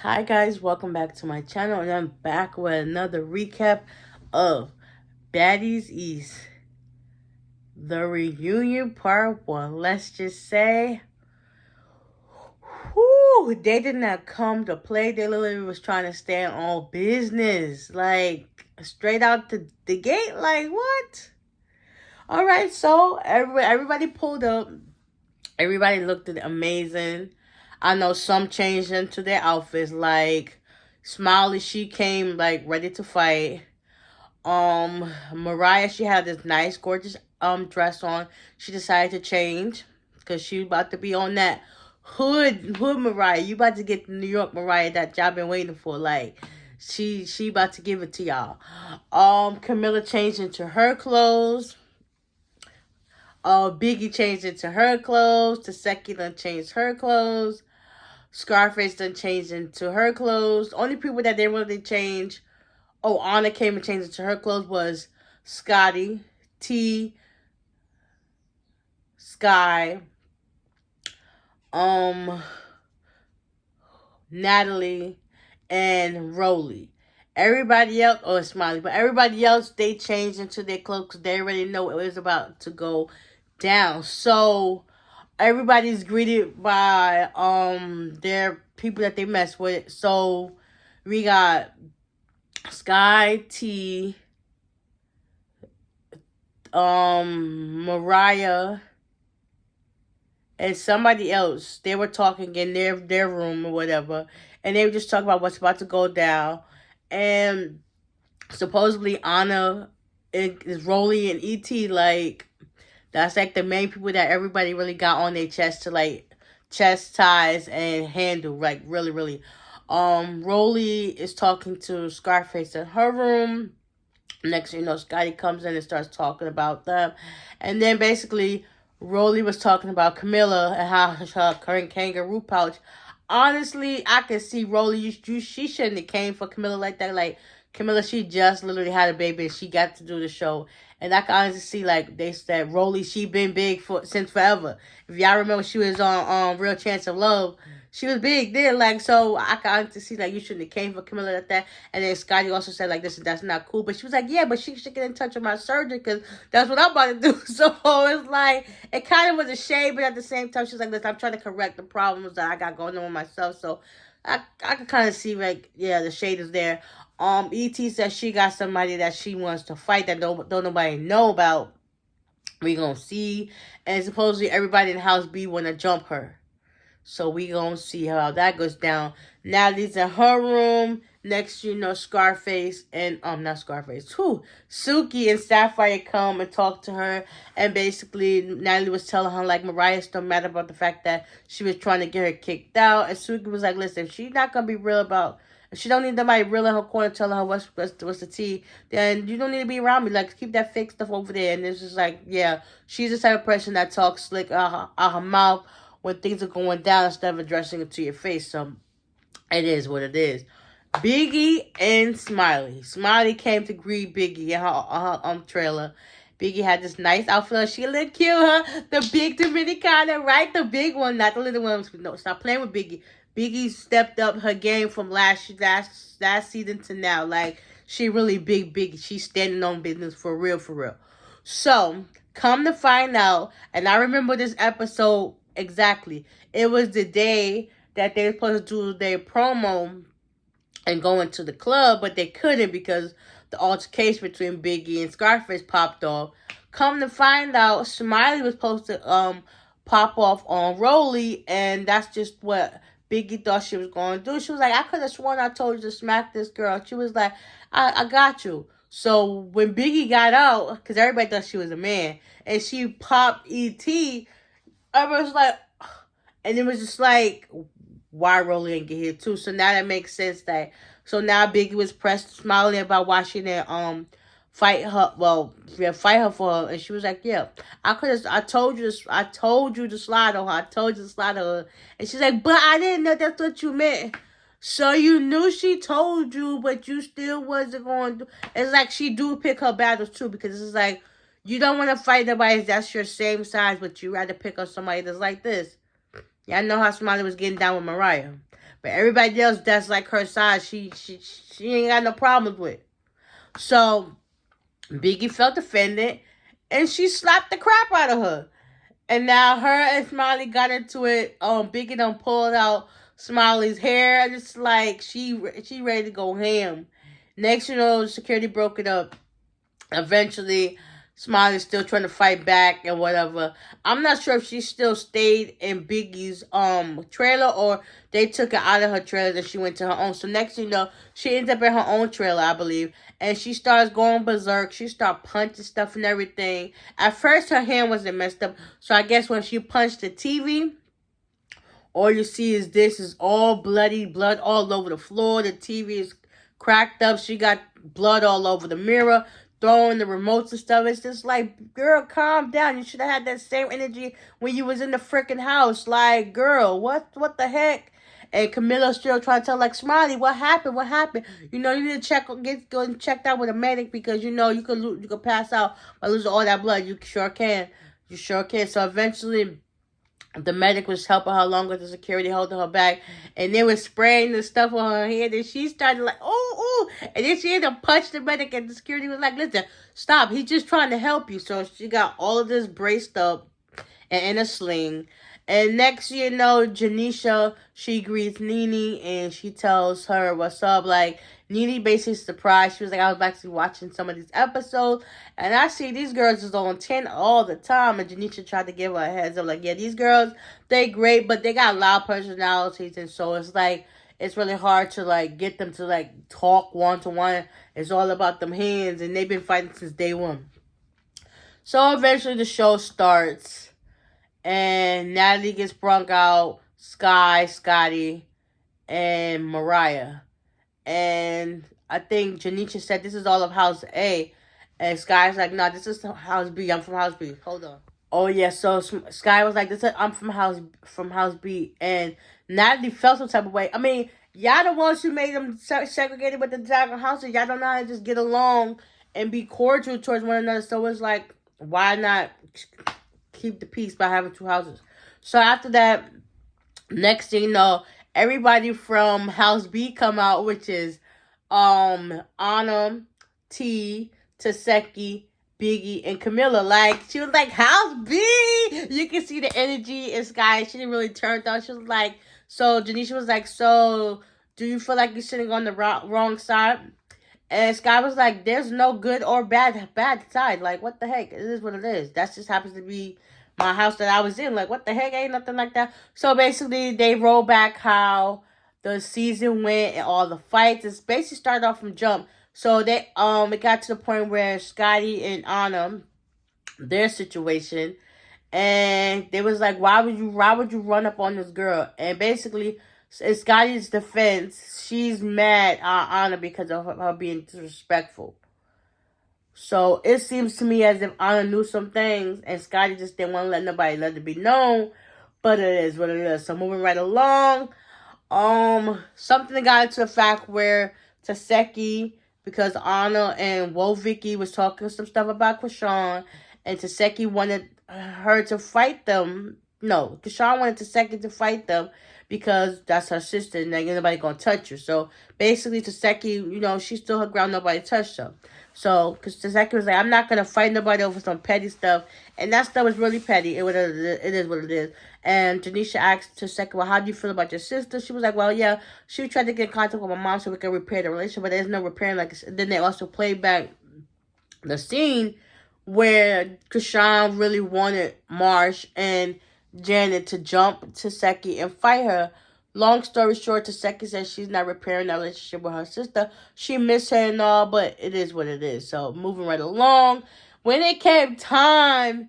Hi guys, welcome back to my channel, and I'm back with another recap of Baddies East, the reunion part 1. Let's just say, whoo, they did not come to play. They literally was trying to stand on business, like straight out the gate. Like what? All right, so everybody pulled up. Everybody looked amazing. I know some changed into their outfits. Like Smiley, she came like ready to fight. Mariah, she had this nice, gorgeous dress on. She decided to change because she about to be on that hood Mariah. You about to get the New York Mariah that y'all been waiting for. Like she about to give it to y'all. Camilla changed into her clothes. Biggie changed into her clothes. Taseki done changed her clothes. Scarface done changed into her clothes. The only people that didn't really change. Oh, Anna came and changed into her clothes was Scotty, T, Sky, Natalie, and Rolly. Everybody else, or Smiley, but everybody else, they changed into their clothes because they already know it was about to go down. So everybody's greeted by their people that they mess with. So we got Sky, T, Mariah, and somebody else. They were talking in their room or whatever, and they were just talking about what's about to go down. And supposedly Anna is Rolly and ET, like that's like the main people that everybody really got on their chest to like chastise and handle, like really, really. Rolly is talking to Scarface in her room. Next thing you know, Scotty comes in and starts talking about them. And then basically, Rolly was talking about Camilla and how her current kangaroo pouch. Honestly, I can see Rolly, she shouldn't have came for Camilla like that. Like, Camilla, she just literally had a baby and she got to do the show. And I can honestly see, like, they said, Rolly, she been big since forever. If y'all remember, she was on Real Chance of Love. She was big then, like, so I can honestly see, like, you shouldn't have came for Camilla like that. And then Scotty also said, like, that's not cool. But she was like, yeah, but she should get in touch with my surgeon because that's what I'm about to do. So it's like, it kind of was a shame, but at the same time, she's like, listen, I'm trying to correct the problems that I got going on with myself. So I can kind of see, like, yeah, the shade is there. E.T. says she got somebody that she wants to fight that don't nobody know about. We gonna see. And supposedly everybody in House B wanna jump her. So we gonna see how that goes down. Natalie's in her room. Next, you know, Scarface and not Scarface. Who? Suki and Sapphire come and talk to her, and basically Natalie was telling her like Mariah's still mad about the fact that she was trying to get her kicked out, and Suki was like, "Listen, if she's not gonna be real about." If she don't need somebody real in her corner telling her what's the tea, then you don't need to be around me. Like, keep that fake stuff over there. And it's just like, yeah, she's the type of person that talks slick out her mouth when things are going down instead of addressing it to your face. So it is what it is. Biggie and Smiley. Smiley came to greet Biggie in her trailer. Biggie had this nice outfit on. She looked cute, huh? The big Dominicana, right? The big one, not the little one. No, stop playing with Biggie. Biggie stepped up her game from last season to now. Like, she really big Biggie. She's standing on business for real, for real. So, come to find out, and I remember this episode exactly. It was the day that they were supposed to do their promo and go into the club, but they couldn't because the altercation between Biggie and Scarface popped off. Come to find out, Smiley was supposed to pop off on Rolly, and that's just what Biggie thought she was going to do. She was like, I could have sworn I told you to smack this girl. She was like, I got you. So when Biggie got out, because everybody thought she was a man, and she popped E.T., everyone was like, and it was just like, why Rolly didn't get here too? So now that makes sense that. So now Biggie was pressed smiling about why she didn't fight her. Well, yeah, fight her for her, and she was like, yeah, I told you to slide on her. I told you to slide on her, and she's like, but I didn't know that's what you meant. So you knew she told you, but you still wasn't going to. It's like she do pick her battles too, because it's like you don't want to fight nobody that's your same size, but you rather pick up somebody that's like this. Yeah, I know how Smiley was getting down with Mariah. But everybody else that's like her side, she ain't got no problems with. So Biggie felt offended, and she slapped the crap out of her. And now her and Smiley got into it. Biggie done pulled out Smiley's hair, and it's like she ready to go ham. Next, you know, security broke it up. Eventually, Smiley's still trying to fight back and whatever. I'm not sure if she still stayed in Biggie's trailer, or they took her out of her trailer and she went to her own. So next you know, she ends up in her own trailer, I believe. And she starts going berserk. She starts punching stuff and everything. At first her hand wasn't messed up. So I guess when she punched the TV, all you see is this is all bloody, blood all over the floor. The TV is cracked up. She got blood all over the mirror, throwing the remotes and stuff. It's just like, girl, calm down. You should have had that same energy when you was in the freaking house. Like, girl, what the heck? And Camilla's still trying to tell, like, Smiley, what happened? What happened? You know, you need to go and checked out with a medic, because you know you could pass out by losing all that blood. You sure can. You sure can. So eventually, the medic was helping her along with the security, holding her back, and they were spraying the stuff on her head, and she started like, oh, and then she ended up punching the medic, and the security was like, listen, stop, he's just trying to help you. So she got all of this braced up and in a sling. And next you know, Janisha, she greets Nene, and she tells her what's up. Like, Nene basically surprised. She was like, I was actually watching some of these episodes, and I see these girls is on 10 all the time. And Janisha tried to give her a heads up, like, yeah, these girls, they great, but they got loud personalities, and so it's like, it's really hard to, like, get them to, like, talk one-to-one. It's all about them hands, and they've been fighting since day one. So eventually the show starts, and Natalie gets brung out, Sky, Scotty, and Mariah. And I think Janisha said, this is all of House A. And Sky's like, no, this is House B. I'm from House B. Hold on. Oh, yeah, so Sky was like, I'm from House B. And Natalie felt some type of way. I mean, y'all the ones who made them segregated with the Dragon houses. Y'all don't know how to just get along and be cordial towards one another. So it's like, why not keep the peace by having two houses? So after that, next thing you know, everybody from House B come out, which is Anna, T, Taseki, Biggie, and Camilla. Like, she was like, House B! You can see the energy in Sky. She didn't really turn on. She was like, so Janisha was like, so do you feel like you're sitting on the wrong side? And Sky was like, there's no good or bad side. Like, what the heck? It is what it is. That just happens to be my house that I was in. Like, what the heck? Ain't nothing like that. So basically, they roll back how the season went and all the fights. It's basically started off from jump. So they it got to the point where Scotty and Anna, their situation, and they was like, why would you run up on this girl? And basically, in Scotty's defense, she's mad at Anna because of her being disrespectful. So it seems to me as if Anna knew some things, and Scotty just didn't want to let it be known. But it is what it is. So moving right along, something got into the fact where Taseki, because Anna and Vicky was talking some stuff about Krishan, and Taseki wanted her to fight them. No, Krishan wanted Taseki to fight them because that's her sister and ain't nobody gonna touch her. So basically, Taseki, you know, she stood her ground, nobody touched her. So, because Taseki was like, I'm not gonna fight nobody over some petty stuff, and that stuff was really petty. It is what it is. And Janisha asked Taseki, well, how do you feel about your sister? She was like, well, yeah, she tried to get in contact with my mom so we could repair the relationship, but there's no repairing. Like, then they also played back the scene where Krishan really wanted Marsh and Janet to jump Taseki and fight her. Long story short, Taseki says she's not repairing that relationship with her sister. She missed her and all, but it is what it is. So moving right along, when it came time,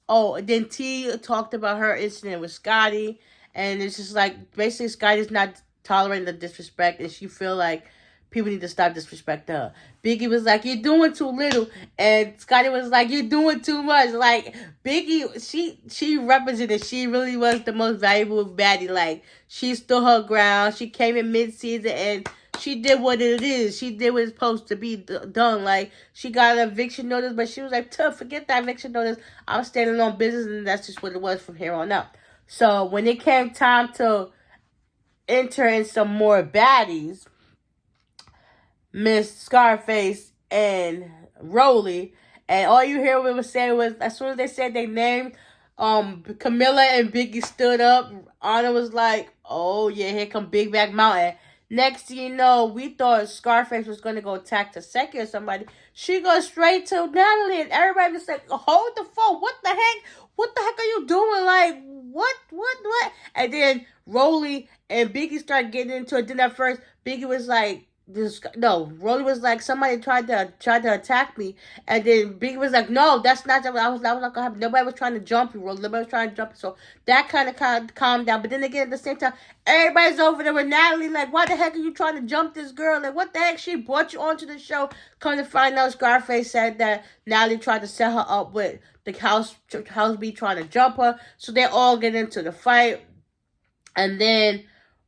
then T talked about her incident with Scotty, and it's just like basically Scotty's not tolerating the disrespect, and she feel like people need to stop disrespecting her. Biggie was like, you're doing too little. And Scotty was like, you're doing too much. Like, Biggie, she represented, she really was the most valuable baddie. Like, she stood her ground. She came in mid-season and she did what it is. She did what it's supposed to be done. Like, she got an eviction notice, but she was like, tough, forget that eviction notice. I'm standing on business, and that's just what it was from here on out. So, when it came time to enter in some more baddies, Miss Scarface and Rolly, and all you hear what was saying was, as soon as they said their name, Camilla and Biggie stood up. Anna was like, "Oh yeah, here come Big Back Mountain." Next thing you know, we thought Scarface was gonna go attack Taseki or somebody. She goes straight to Natalie, and everybody just like, "Hold the phone! What the heck? What the heck are you doing? Like, what?" And then Rolly and Biggie started getting into it. Then at first, Biggie was like, Rolly was like, somebody tried to attack me, and then Biggie was like, no, that was not gonna happen. Nobody was trying to jump you, Rolly. Nobody was trying to jump you. So that kind of calmed down. But then again, at the same time, everybody's over there with Natalie. Like, why the heck are you trying to jump this girl? Like, what the heck? She brought you onto the show. Come to find out, Scarface said that Natalie tried to set her up with the house beat trying to jump her. So they all get into the fight, and then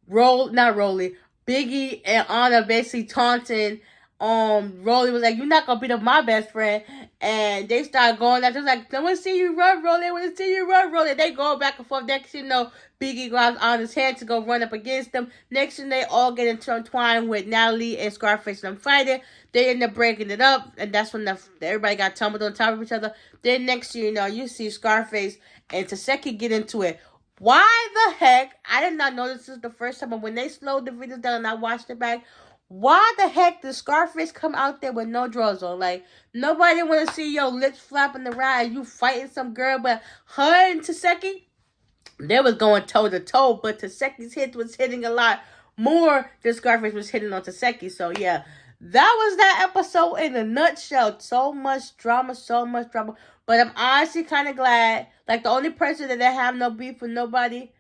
not Rolly. Biggie and Anna basically taunting Rolly, was like, "You're not gonna beat up my best friend." And they start going at just like, "I wanna see you run, Rolly, I wanna see you run, Rolly." They go back and forth. Next thing you know, Biggie grabs Anna's hand to go run up against them. Next thing they all get intertwined with Natalie and Scarface and them fighting. They end up breaking it up, and that's when everybody got tumbled on top of each other. Then next thing you know, you see Scarface and Taseki get into it. Why the heck? I did not know this is the first time, but when they slowed the video down and I watched it back, why the heck did Scarface come out there with no drawers on? Like, nobody want to see your lips flapping around, you fighting some girl, but her and Taseki, they was going toe to toe, but Taseki's hit was hitting a lot more than Scarface was hitting on Taseki. So yeah, that was that episode in a nutshell. So much drama, so much drama. But I'm honestly kind of glad. Like, the only person that didn't have no beef with nobody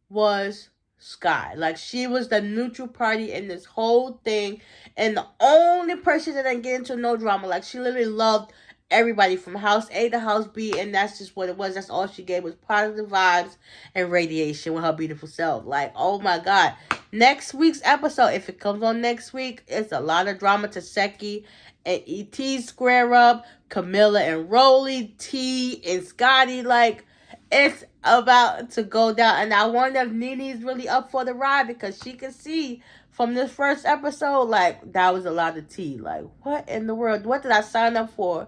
was Sky. Like, she was the neutral party in this whole thing, and the only person that didn't get into no drama. Like, she literally loved everybody from House A to House B, and that's just what it was. That's all she gave was positive vibes and radiation with her beautiful self. Like, oh my God. Next week's episode, if it comes on next week, it's a lot of drama. Taseki and E.T. square up, Camilla and Rolly, T and Scotty. Like, it's about to go down. And I wonder if Nene's really up for the ride, because she can see from this first episode, like, that was a lot of tea. Like, what in the world? What did I sign up for?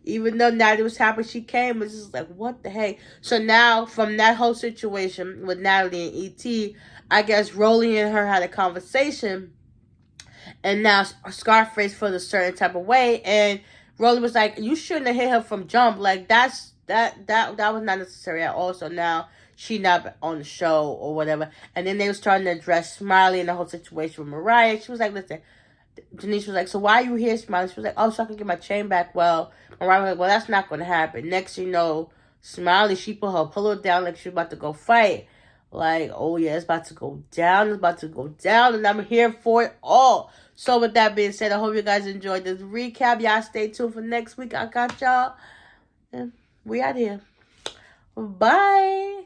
Even though Natalie was happy she came, it's just like, what the heck? So now, from that whole situation with Natalie and E.T., I guess Rolly and her had a conversation, and now Scarface feels a certain type of way, and Rolly was like, you shouldn't have hit her from jump. Like, that was not necessary at all. So now she not on the show or whatever. And then they was trying to address Smiley and the whole situation with Mariah. She was like, listen, Denise was like, so why are you here, Smiley? She was like, oh, so I can get my chain back. Well, Mariah was like, well, that's not going to happen. Next you know, Smiley, she put her pillow down like she was about to go fight. Like, oh yeah, it's about to go down. It's about to go down. And I'm here for it all. So with that being said, I hope you guys enjoyed this recap. Y'all stay tuned for next week. I got y'all. And we out here. Bye.